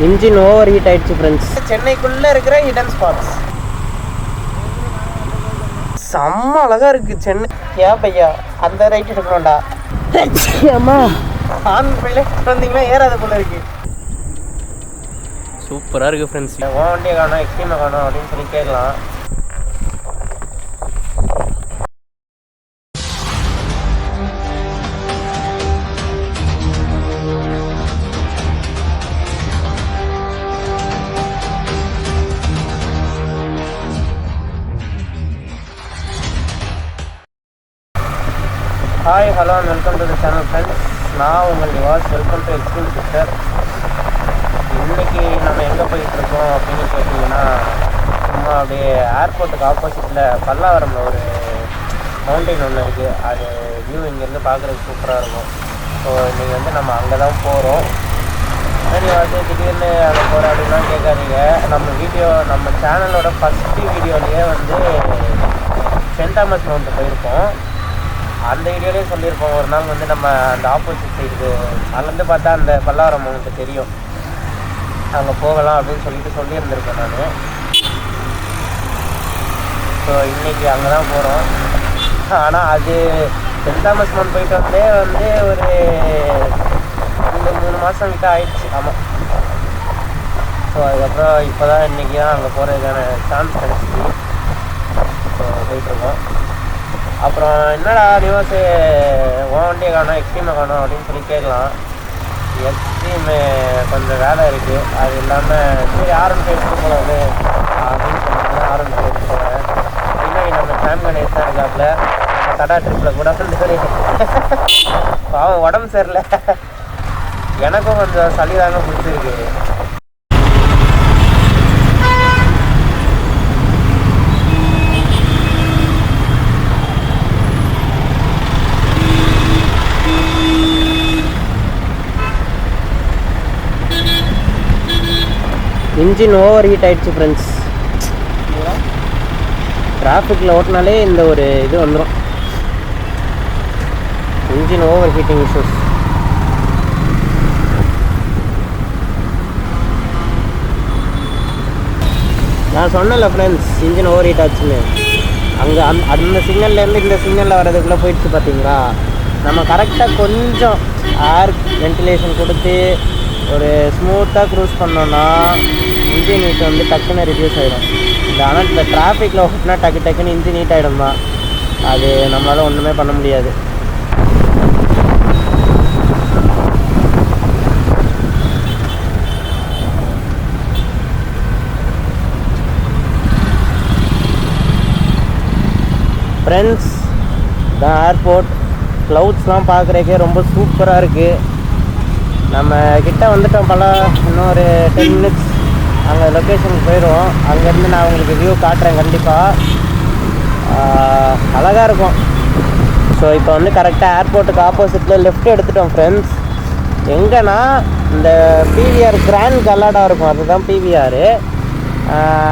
Engine over heat ஆயிடுச்சு friends. சென்னைக்குள்ளே இருக்கிற hidden spots செம்ம அழகாக இருக்குது சென்னை. ஏன் பையா அந்த ரைட் எடுக்கணும்டா. அம்மா ஆன் பையில வந்தீங்கன்னா ஏறாத போல இருக்கு. சூப்பராக இருக்குது ஃப்ரெண்ட்ஸ். ஓன் வண்டியை காணும் எக்ஸ்ட்ரீமை காணும் அப்படின்னு சொல்லி கேட்கலாம். Hi hello and welcome to the channel friends. நான் உங்கள் Nivas. Welcome to extreme sister. இன்றைக்கி நம்ம எங்கே போயிட்டுருக்கோம் அப்படின்னு கேட்டிங்கன்னா, சும்மா அப்படியே ஏர்போர்ட்டுக்கு ஆப்போசிட்டில் பல்லாவரமில் ஒரு மவுண்டெயின் ஒன்று இருக்குது. அது வியூ இங்கேருந்து பார்க்குறதுக்கு சூப்பராக இருக்கும். ஸோ இன்றைக்கி வந்து நம்ம அங்கே தான் போகிறோம். சரி வந்து திடீர்னு அங்கே போகிறோம் அப்படின்லாம் கேட்காதீங்க. நம்ம சேனலோட ஃபஸ்ட்டு வீடியோலேயே வந்து சென்ட் தாமஸ் மவுண்ட் போயிருக்கோம். அந்த வீடியோலேயே சொல்லியிருப்போம். ஒரு நாள் வந்து நம்ம அந்த ஆப்போசிட் சைடுக்கு அதுலேருந்து பார்த்தா அந்த பல்லாவரம் மவுண்ட் தெரியும், அங்கே போகலாம் அப்படின்னு சொல்லியிருந்திருக்கேன் நான். ஸோ இன்றைக்கி அங்கே தான் போகிறோம். ஆனால் அது சென்ட் தாமஸ் மவுண்ட் போயிட்டு வந்து ஒரு 2-3 மாதம் கிட்ட ஆயிடுச்சு. ஆமாம். ஸோ அதுக்கப்புறம் இப்போ தான் இன்றைக்கி தான் அங்கே போகிறதுக்கான சான்ஸ் கிடச்சிச்சு. ஸோ போயிட்டுருக்கோம். அப்புறம் என்னடா நிவாஸு ஓன் வண்டியை காணும் எக்ஸ்ட்ரீமை காணும் அப்படின்னு சொல்லி கேட்கலாம். எக்ஸ்ட்ரீமு கொஞ்சம் வேலை இருக்குது. அது இல்லாமல் சரி R15 எடுத்து போகலாது அப்படின்னு சொல்லிட்டு R15 எடுத்து போகிறேன். பின்னாடி நம்ம சாம் கணேஷ் தான் இருக்காப்புல. நம்ம தடா ட்ரிப்பில் கூட வந்து பாவம் உடம்பு சரியில்லை. எனக்கும் கொஞ்சம் சளி தாங்க பிடிச்சிருக்கு. இன்ஜின் ஓவர் ஹீட் ஆகிடுச்சு ஃப்ரெண்ட்ஸ். டிராஃபிக்கில் ஓட்டினாலே இந்த ஒரு இது வந்துடும், இன்ஜின் ஓவர் ஹீட்டிங் இஷ்யூஸ். நான் சொன்னேன்ல ஃப்ரெண்ட்ஸ் இன்ஜின் ஓவர் ஹீட் ஆச்சுன்னு. அங்கே அந்த சிக்னல்லேருந்து இந்த சிக்னலில் வர்றதுக்குள்ளே போயிடுச்சு பார்த்தீங்களா. நம்ம கரெக்டாக கொஞ்சம் ஏர் வென்டிலேஷன் கொடுத்து ஒரு ஸ்மூத்தாக க்ரூஸ் பண்ணோன்னா இன்ஜின் ஹீட் வந்து டக்குன்னு ரிடியூஸ் ஆகிடும். ஆனால் இந்த டிராஃபிக்கில் ஓட்டினா டக்குன்னு இன்ஜின் ஹீட் ஆகிடும் தான். அது நம்மளால் ஒன்றுமே பண்ண முடியாது. ஃப்ரெண்ட்ஸ் த ஏர்போர்ட் க்ளவுட்ஸ்லாம் பார்க்குறதுக்கே ரொம்ப சூப்பராக இருக்குது. நம்ம கிட்ட வந்துட்டோம். இன்னும் ஒரு 10 minutes அங்கே லொக்கேஷனுக்கு போயிடுவோம். அங்கேருந்து நான் உங்களுக்கு வியூ காட்டுறேன் கண்டிப்பாக. அழகாக இருக்கும். ஸோ இப்போ வந்து கரெக்டாக ஏர்போர்ட்டுக்கு ஆப்போசிட்டில் லெஃப்ட் எடுத்துட்டோம் ஃப்ரெண்ட்ஸ். எங்கன்னா இந்த பிவிஆர் கிராண்ட் கல்லாடா இருக்கும், அதுதான் பிவிஆர்.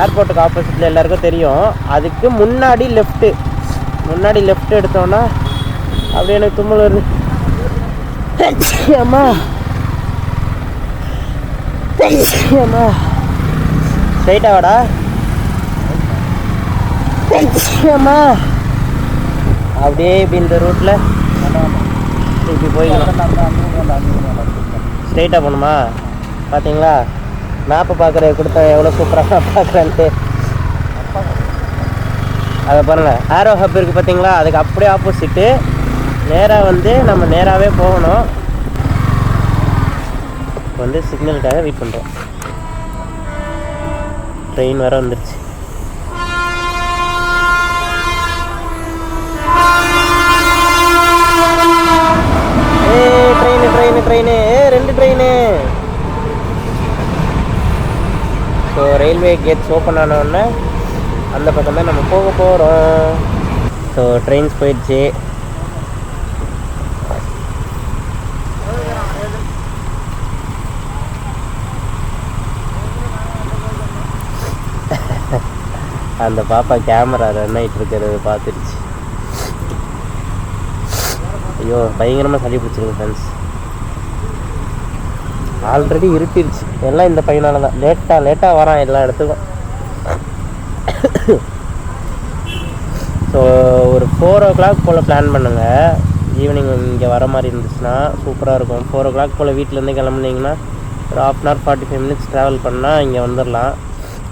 ஏர்போர்ட்டுக்கு ஆப்போசிட்டில் எல்லாருக்கும் தெரியும். அதுக்கு முன்னாடி லெஃப்ட் எடுத்தோன்னா அப்படியே எனக்கு தும்மல் வருது. அம்மா ஸ்ட்ரைட்டா வாடா. அம்மா அப்படியே இப்படி இந்த ரூட்டில் இப்படி போய்க்கலாம். ஸ்ட்ரைட்டாக போகணுமா? பார்த்தீங்களா மேப்பை பார்க்குறது கொடுத்தா எவ்வளோ சூப்பராக பார்க்குறேன்ட்டு. அதை பாருங்கள், ஆரோ ஹப் இருக்குது பார்த்தீங்களா, அதுக்கு அப்படியே ஆப்போசிட்டு நேராக வந்து நம்ம நேராகவே போகணும். வந்து சிக்னலுக்காக வெயிட் பண்ணுறோம். ட்ரெயின் வேறு வந்துருச்சு. Train 2 train. So railway gates open ஆனோடனே அந்த பக்கம் தான் நம்ம போக போகிறோம். ஸோ ட்ரெயின்ஸ் போயிடுச்சு. அந்த பாப்பா கேமரா ரன் ஆகிட்டு இருக்கிறது பார்த்துருச்சு. ஐயோ பயங்கரமாக சளி பிடிச்சிருக்கு ஃப்ரெண்ட்ஸ். ஆல்ரெடி இருட்டிருச்சு. எல்லாம் இந்த பையனால தான். லேட்டாக வரான் எல்லா இடத்துக்கும். ஸோ ஒரு 4 o'clock போல் பிளான் பண்ணுங்கள். ஈவினிங் இங்கே வர மாதிரி இருந்துச்சுன்னா சூப்பராக இருக்கும். 4 o'clock போல் வீட்டிலேருந்து கிளம்புனீங்கன்னா ஒரு 1/2 hour 45 minutes ட்ராவல் பண்ணால் இங்கே வந்துடலாம்.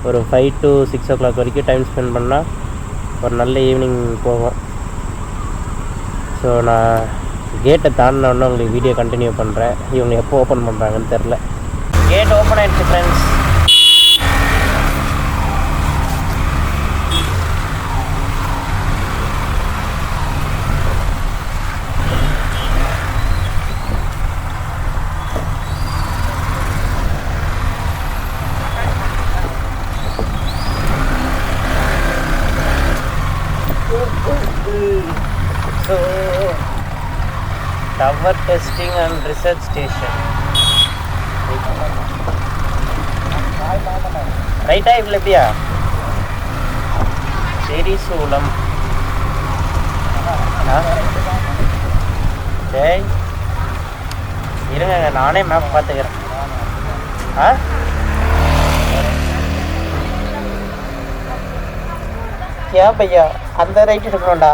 ஒரு 5 to 6 o'clock வரைக்கும் டைம் ஸ்பெண்ட் பண்ணால் ஒரு நல்ல ஈவினிங் போகும். ஸோ நான் கேட்டை தாண்டினோடனே உங்களுக்கு வீடியோ கண்டினியூ பண்ணுறேன். இவங்க எப்போ ஓப்பன் பண்ணுறாங்கன்னு தெரில. கேட் ஓப்பன் ஆகிடுச்சு friends. So, tower testing and research station. ரைட்டா இவ்வளோ எப்படியா? சரி சூலம். டேய் இருங்க, நானே மேப் பார்த்துக்கிறேன். ஏன் பையா அந்த ரைட் எடுக்கணும்டா?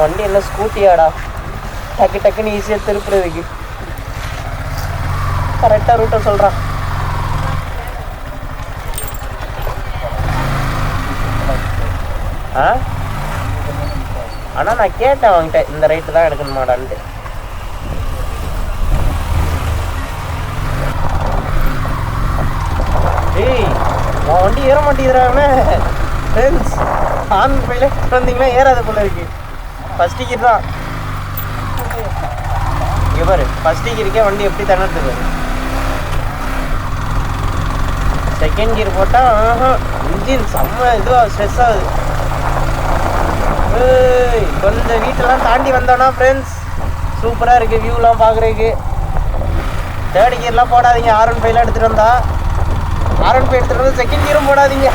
வண்டி என்ன ஸ்கூட்டியாடா? டக்குன்னு ஈஸியாக திருப்புறதுக்கு கரெக்டாக ரூட்டை சொல்கிறான். ஆனால் நான் கேட்டேன் அவங்ககிட்ட இந்த ரைட்டு தான் எடுக்கணுமாடான்ட்டு. டேய் உன் வண்டி ஏற மாட்டேங்கிறாங்க ஃப்ரெண்ட்ஸ். ஆன் பையில வந்தீங்கன்னா ஏறாத போல இருக்கு. ஃபஸ்ட் டிக்கெட் தான் இங்கே பாரு. ஃபஸ்ட் டிக்கெட்டுக்கே வண்டி எப்படி தண்ணத்து பாரு. செகண்ட் கியர் போட்டால் இன்ஜின் செம்ம இதுவாக ஸ்ட்ரெஸ் ஆகுது. கொஞ்சம் வீட்டெல்லாம் தாண்டி வந்தோன்னா ஃப்ரெண்ட்ஸ் சூப்பராக இருக்குது வியூலாம் பார்க்குறதுக்கு. தேர்ட் கியர்லாம் போடாதீங்க. R15 எடுத்துகிட்டு வந்தா. R15 எடுத்துகிட்டு வந்து செகண்ட் கியரும் போடாதீங்க.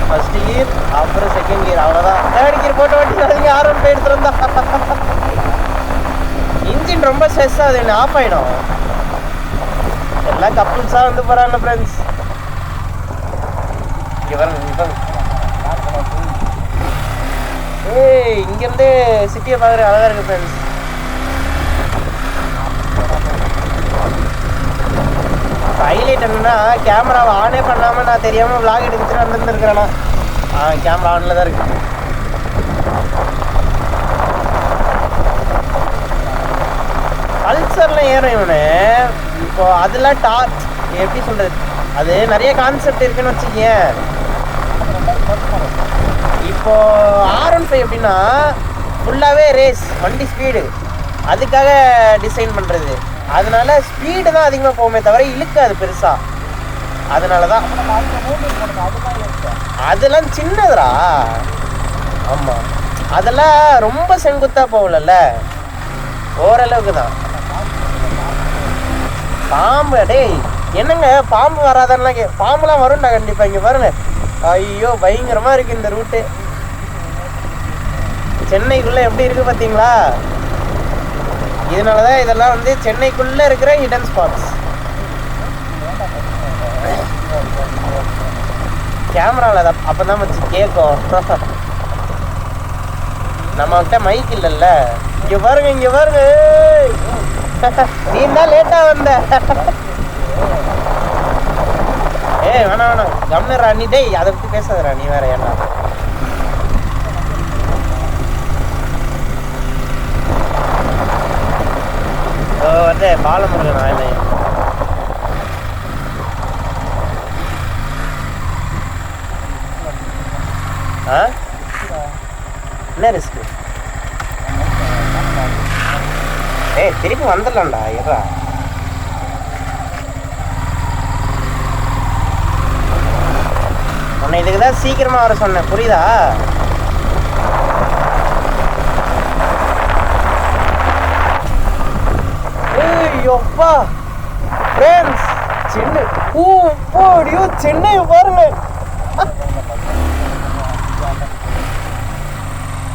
ஃபஸ்ட் கியர் அப்புறம் செகண்ட் கியர் அவ்வளோதான். தேர்ட் கியர் போட்டு வண்டிங்க. R15 எடுத்துகிட்டு வந்தா இன்ஜின் ரொம்ப ஸ்ட்ரெஸ் ஆகுது. என்ன ஆஃப் ஆகிடும். எல்லாம் கப்புள்ஸாக வந்து போகிறாங்க ஃப்ரெண்ட்ஸ். இங்கே வரங்க. ஏய் இங்கேருந்து சிட்டியை பார்க்குற அழகாக இருக்குது ஃப்ரெண்ட்ஸ். ஹைலைட் என்னன்னா கேமராவை ஆனே பண்ணாமல் நான் தெரியாமல் விளாக் எடுத்துட்டு வந்துருந்துருக்கிறேன்னா கேமரா ஆனில் தான் இருக்கு. பல்சரில் ஏறும் இவனு. இப்போ அதெல்லாம் எப்படி சொல்கிறது, அது நிறைய கான்செப்ட் இருக்குன்னு வச்சுக்கேன். இப்போ R15 எப்படின்னா ஃபுல்லாகவே ரேஸ் வண்டி ஸ்பீடு, அதுக்காக டிசைன் பண்ணுறது. அதனால ஸ்பீடு தான் அதிகமாக போகுமே தவிர இழுக்காது பெருசாக. அதனால தான் அதெல்லாம் சின்னதுரா. ஆமாம், அதெல்லாம் ரொம்ப செங்குத்தாக போகலல்ல, ஓரளவுக்கு தான். பாம்பு டேய் என்னங்க பாம்பு வராதன்னா பாம்புலாம் வரும்டா கண்டிப்பாக. இங்கே பாருங்க, ஐயோ பயங்கரமாக இருக்குது இந்த ரூட்டு. சென்னைக்குள்ளே எப்படி இருக்குது பார்த்தீங்களா? இதனால தான் இதெல்லாம் வந்து சென்னைக்குள்ளே இருக்கிற ஹிடன் ஸ்பாட்ஸ். கேமராவில் அப்போ தான் வச்சு கேட்கும். நம்மகிட்ட மைக் இல்லைல்ல. இங்கே பாருங்க, இங்கே பாருங்க, நீ தான் லேட்டாக வந்த. வேணாம் கம்னரா நீ. டேய் அதை பற்றி பேசாதரா நீ வேற. ஏன்னா வந்து பாலமுருகன் ஆலயம். என்ன ரிஸ்க்கு? திருப்பி வந்துடலாம்டா. எதா உன்னை இதுக்கு தான் சீக்கிரமாக வர சொன்னேன், புரியுதா? ஐயோப்பா ஃப்ரெண்ட்ஸ், சென்னை சென்னை பாருங்க.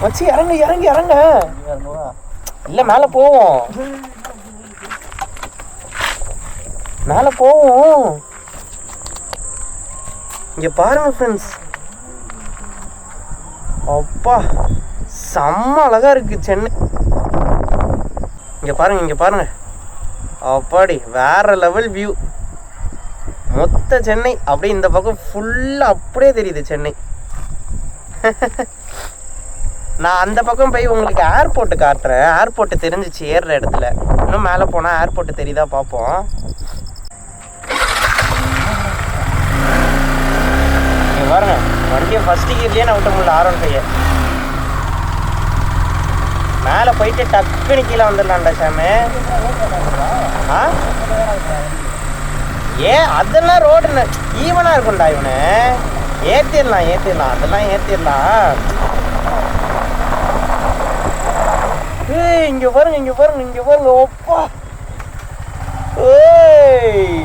மச்சி இறங்க இறங்க இறங்க. இல்லை மேலே போவோம், மேலே போவோம். இங்கே பாருங்க ஃப்ரெண்ட்ஸ், அப்பா செம்ம அழகா இருக்கு சென்னை. இங்கே பாருங்க, இங்கே பாருங்க, அப்பாடி வேற லெவல் வியூ. மொத்த சென்னை அப்படியே இந்த பக்கம் ஃபுல்லாக அப்படியே தெரியுது சென்னை. நான் அந்த பக்கம் போய் உங்களுக்கு ஏர்போர்ட்டு காட்டுறேன். ஏர்போர்ட்டு தெரிஞ்சிச்சு ஏறுற இடத்துல. இன்னும் மேலே போனால் ஏர்போர்ட்டு தெரியுதா பார்ப்போம். நீங்கள் பாருங்க, வண்டியை ஃபஸ்ட்டு கீர்லேயே நான் விட்ட முடியல. R15 மேலே போயிட்டு டக்குனு கீழே வந்துடலாம்டா சாமி. ஆ அதெல்லாம் ரோடு ஈவனாக இருக்கும்டா. இவனு ஏற்றிடலாம் ஏற்றிடலாம், அதெல்லாம் ஏற்றிடலாம். இங்கே பாருங்க, இங்கே பாருங்க, இங்கே பாருங்க. ஓப்பா ஏய்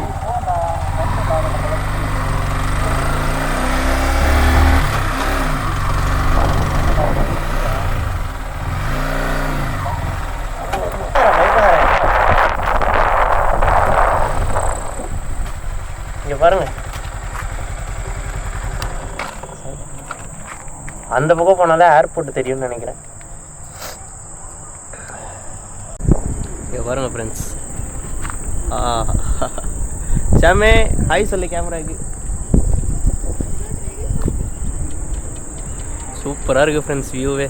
பாருங்க, அந்த பக்கம் போனாதான் ஏர்போர்ட் தெரியும்னு நினைக்கிறேன். இங்கே பாருங்க ஃப்ரெண்ட்ஸ். சாமே ஹாய் சொல்லு கேமராக்கு. சூப்பராக இருக்குது ஃப்ரெண்ட்ஸ், வியூவே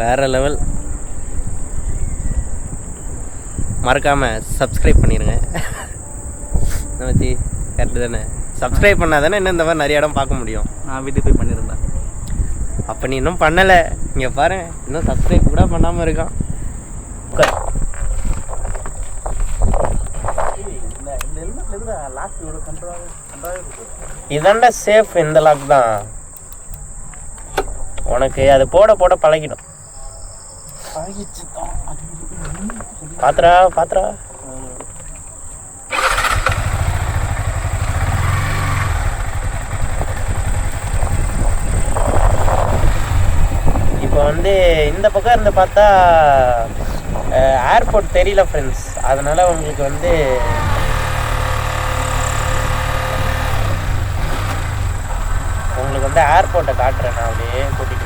வேற லெவல். மறக்காமல் சப்ஸ்கிரைப் பண்ணிடுங்க. வச்சு கரெக்டு தானே? சப்ஸ்கிரைப் பண்ணால் தானே இன்னும் இந்த மாதிரி நிறைய இடம் பார்க்க முடியும். நான் வீட்டுக்கு போய் பண்ணியிருந்தேன். அப்போ நீ இன்னும் பண்ணலை. இங்கே பாரு, இன்னும் சப்ஸ்கிரைப் கூட பண்ணாமல் இருக்கான். இதாண்டா சேஃப். இந்த லாக் தான் உனக்கு அது போட போட பழகிடும். பாத்திரா பாத்திரா. இப்போ வந்து இந்த பக்கம் இருந்து பார்த்தா ஏர்போர்ட் தெரியல ஃப்ரெண்ட்ஸ். அதனால உங்களுக்கு வந்து ஏர்போர்ட்டை காட்டுறேன். நான் அப்படியே கூட்டிட்டு